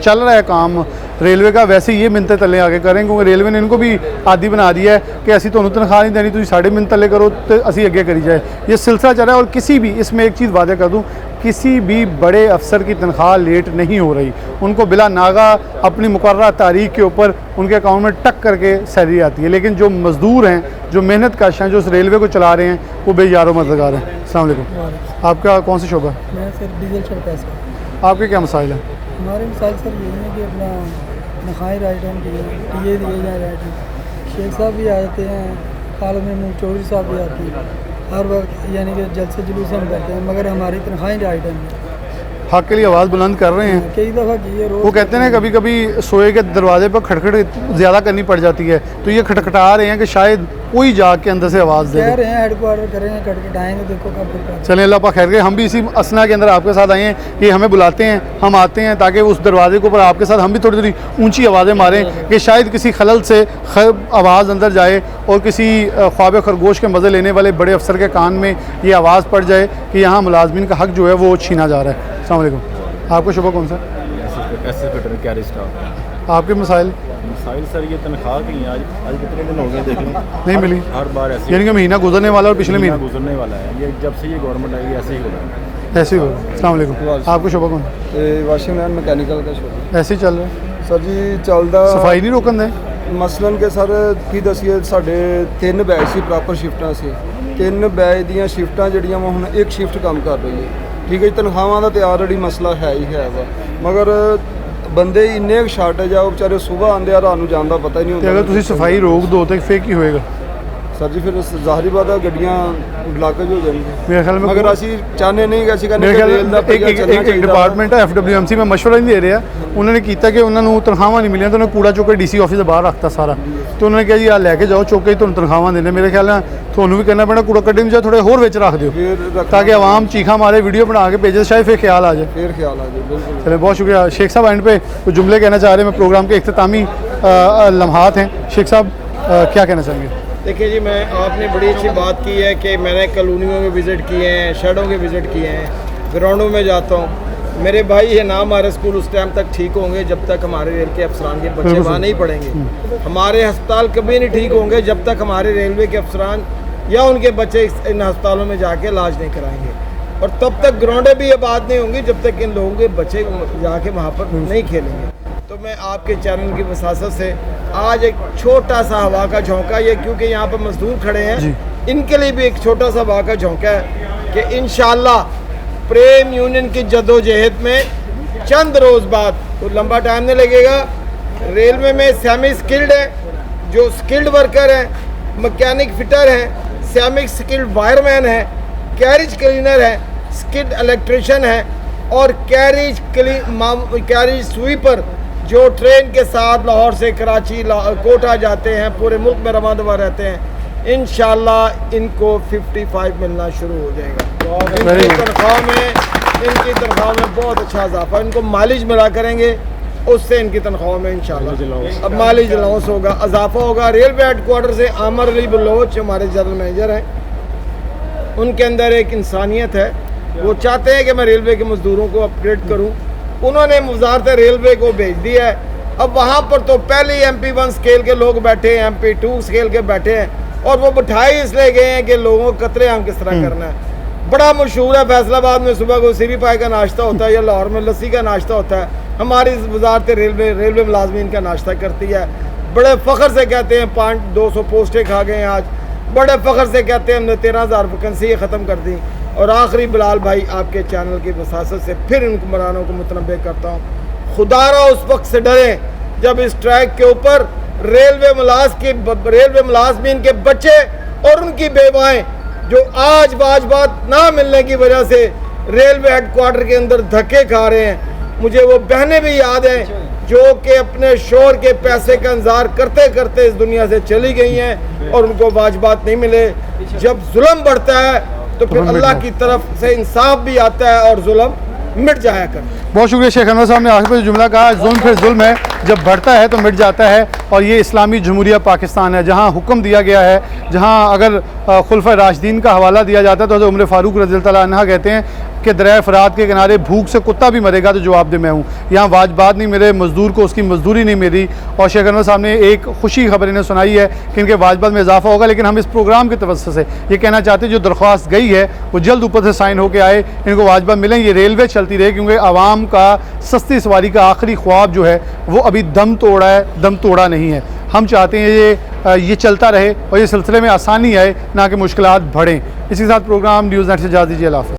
चल रहा है काम रेलवे का, वैसे ये मिन्नत तले आगे करें, क्योंकि रेलवे ने इनको भी आदी बना दिया है कि ऐसी तो तनख्वाह नहीं देनी, तुम साढ़े मिन्नत तले करो तो असी अगे करी जाए। ये सिलसिला चल रहा है। और किसी भी इसमें एक चीज़ वादे कर दूँ, किसी भी बड़े अफसर की तनख्वाह लेट नहीं हो रही, उनको बिला नागा अपनी मुकर्रर तारीख के ऊपर उनके अकाउंट में टक करके सैलरी आती है। लेकिन जो मज़दूर हैं, जो मेहनत कश हैं, जो इस रेलवे को चला रहे हैं, वो बेयारो मददगार हैं। अस्सलाम वालेकुम, आपका कौन सा शोबा है? मैं सर डीजल चढ़ता है सर। आपके क्या मसाइल हैं? हमारे मसाइल सर यही है कि अपना नखाई राइट हैंड दिए जाए राइट हैंड। शेख साहब भी आ जाते हैं, आलम महमूद चौधरी साहब भी आते हैं, हर वक्त यानी कि जलसे जुलूस हम करते हैं, मगर हमारी तनख्वाहें राइट हैंड हक के लिए आवाज़ बुलंद कर रहे हैं। कई दफ़ा की है, वो कहते हैं कभी कभी सोए के दरवाजे पर खटखट ज़्यादा करनी पड़ जाती है, तो ये खटखटा रहे हैं कि शायद कोई जाग के अंदर से आवाज़ दे कह रहे हैं हेडक्वार्टर करेंगे, खटखटाएंगे, देखो कब। चलें अल्लाह पाक खैर करे। हम भी इसी असना के अंदर आपके साथ आए हैं कि हमें बुलाते हैं, हम आते हैं ताकि उस दरवाजे के ऊपर आपके साथ हम भी थोड़ी थोड़ी ऊंची आवाज़ें मारें कि शायद किसी खलल से आवाज़ अंदर जाए और किसी ख्वाब खरगोश के मज़े लेने वाले बड़े अफसर के कान में ये आवाज़ पड़ जाए कि यहाँ मुलाजमीन का हक़ जो है वो छीना जा रहा है। अस्सलाम वालेकुम, आपका शुबा कौन सा? आपके मसाइल? सर ये तनख्वाह की आज कितने दिन हो गए देख लो नहीं मिली, हर बार ऐसे, यानी कि महीना गुजरने वाला और पिछले महीना गुजरने वाला है, ये जब से ये गवर्नमेंट आई ऐसे ही हो रहा है, ऐसे ही हो रहा है। अस्सलाम वालेकुम, आपका शुबा कौन? वाशिंग मैन मैकेनिकल का शुबा ऐसे ही चल रहा है सर जी, चलदा सफाई नहीं रोकन दे मसलन के सर की दसीए साढ़े 3 बैच सी प्रॉपर शिफ्टां सी, 3 बैच दियां शिफ्टां जड़ियां वा हुण एक शिफ्ट काम कर रही है, ठीक है। तनख्वाहां दा ते ऑलरेडी मसला है ही है वा, मगर बंदे इन्ने शार्टेज आ, बेचारे सुबह आंदे आ, रात नूं जाण दा पता ही नहीं होंदा। अगर तुसीं सफाई रोक दो तो फिर की होएगा सर जी? फिर ज़ाहिरी बात है गड्डियां ब्लॉकेज हो जाएंगे मेरे ख्याल में, मगर असी चाहते नहीं कि असी एक डिपार्टमेंट है FWMC में मशवरा नहीं दे रहा, उन्होंने किया कि उन्होंने तनख्वाहां नहीं मिलियां तो उन्होंने कूड़ा चुक के DC ऑफिस से बाहर रखता सारा, तो उन्होंने कहा जी आ लैके जाओ चुक के तुहानू तनखावां देने, मेरे ख्याल नाल तुहानू भी करना पैना कूड़ा कड्डी में जा थोड़े होर विच रख दिओ ताकि आवाम चीखा मारे वीडियो बना के भेजे, शायद फिर ख्याल आ जाए। फिर ख्याल आ जाए, बिल्कुल। चले बहुत शुक्रिया शेख साहब। एंड पे कुछ जुमले कहना चाह रहे हैं, मैं प्रोग्राम के इख्तितामी लम्हात हैं, शेख साहब क्या कहना चाहेंगे? देखिए जी, मैं आपने बड़ी अच्छी बात की है कि मैंने कॉलोनियों में विज़िट किए हैं, शेडों के विज़िट किए हैं, ग्राउंडों में जाता हूँ। मेरे भाई ये ना हमारे स्कूल उस टाइम तक ठीक होंगे जब तक हमारे रेल के अफसरान के बच्चे वहाँ नहीं पढ़ेंगे। हमारे अस्पताल कभी नहीं ठीक होंगे जब तक हमारे रेलवे के अफसरान या उनके बच्चे इन अस्पतालों में जाके इलाज नहीं कराएंगे, और तब तक ग्राउंडें भी आबाद नहीं होंगी जब तक इन लोगों के बच्चे जाके वहाँ पर नहीं खेलेंगे। तो मैं आपके चैनल की वसासत से आज एक छोटा सा हवा का झोंका, ये क्योंकि यहाँ पर मजदूर खड़े हैं, इनके लिए भी एक छोटा सा हवा का झोंका है कि इंशाल्लाह प्रेम यूनियन की जद्दोजहद में चंद रोज़ बाद, तो लंबा टाइम नहीं लगेगा, रेलवे में सेमी स्किल्ड है, जो स्किल्ड वर्कर हैं, मैकेनिक फिटर हैं, सेमी स्किल्ड वायरमैन है, कैरिज क्लीनर है, स्किल्ड इलेक्ट्रिशियन है और कैरिज स्वीपर जो ट्रेन के साथ लाहौर से कराची कोटा जाते हैं, पूरे मुल्क में रवा दवा रहते हैं। इंशाल्लाह इनको 55 मिलना शुरू हो जाएगा। इनकी तनख्वाह में बहुत अच्छा इजाफा, इनको मालिज मिला करेंगे, उससे इनकी तनख्वाह में इंशाल्लाह अब मालिज अलाउंस होगा, इजाफा होगा। रेलवे हेडक्वार्टर से आमर अली बलोच हमारे जनरल मैनेजर हैं, उनके अंदर एक इंसानियत है, वो चाहते हैं कि मैं रेलवे के मज़दूरों को अपग्रेड करूँ। उन्होंने वजारत रेलवे को भेज दिया है। अब वहाँ पर तो पहले ही MP1 स्केल के लोग बैठे हैं, MP2 स्केल के बैठे हैं, और वो बिठाए इसलिए गए हैं कि लोगों को कतलेआम किस तरह करना है। बड़ा मशहूर है फैसलाबाद में सुबह को सीरी पाए का नाश्ता होता है या लाहौर में लस्सी का नाश्ता होता है, हमारी वजारत रेलवे मुलाजमीन का नाश्ता करती है। बड़े फ़ख्र से कहते हैं 200 पोस्टें खा गए हैं आज, बड़े फ़ख्र से कहते हैं हमने 13,000 वैकेंसी ख़त्म कर दी। और आखिरी बिलाल भाई आपके चैनल की वसासत से फिर इन हुक्मरानों को मुतनब्बे करता हूँ, खुदारा उस वक्त से डरें जब इस ट्रैक के ऊपर रेलवे मुलाजमीन के बच्चे और उनकी बेवाएं जो आज वाजबात ना मिलने की वजह से रेलवे हेडक्वार्टर के अंदर धक्के खा रहे हैं। मुझे वो बहनें भी याद हैं जो कि अपने शोहर के पैसे का इंतजार करते करते इस दुनिया से चली गई हैं और उनको वाजबात नहीं मिले। जब जुल्म बढ़ता है तो फिर अल्लाह की तरफ से इंसाफ भी आता है और जुल्म मिट जाया कर। बहुत शुक्रिया शेख अनवर साहब ने आखिर में जुमला कहा, जुल्म फिर जुल्म है, जब बढ़ता है तो मिट जाता है। और ये इस्लामी जमहूरिया पाकिस्तान है जहाँ हुक्म दिया गया है, जहाँ अगर खुलफा राशिदीन का हवाला दिया जाता है तो उमर फ़ारूक रज़ी अल्लाह अन्हा कहते हैं कि दरिया फ़रात के किनारे भूख से कुत्ता भी मरेगा तो जवाब दे मैं हूँ। यहाँ वाजबात नहीं मिले, मज़दूर को उसकी मजदूरी नहीं मिली। और शेख अनवर साहब ने एक खुशी खबर इन्हें सुनाई है कि इनके वाजबात में इजाफा होगा। लेकिन हम इस प्रोग्राम की तवज्जो से ये कहना चाहते हैं जो दरख्वास्त गई है वो जल्द ऊपर से साइन होकर आए, इनको वाजबात मिलें, ये रेलवे चलती रहे, क्योंकि आवाम का सस्ती सवारी का आखिरी ख्वाब जो है वो अभी दम तोड़ा है, दम तोड़ा नहीं है। हम चाहते हैं ये चलता रहे और ये सिलसिले में आसानी आए, ना कि मुश्किलात बढ़ें। इसी के साथ प्रोग्राम न्यूज़ नेट से इजाज़त दीजिए। अल्लाह हाफ़िज़।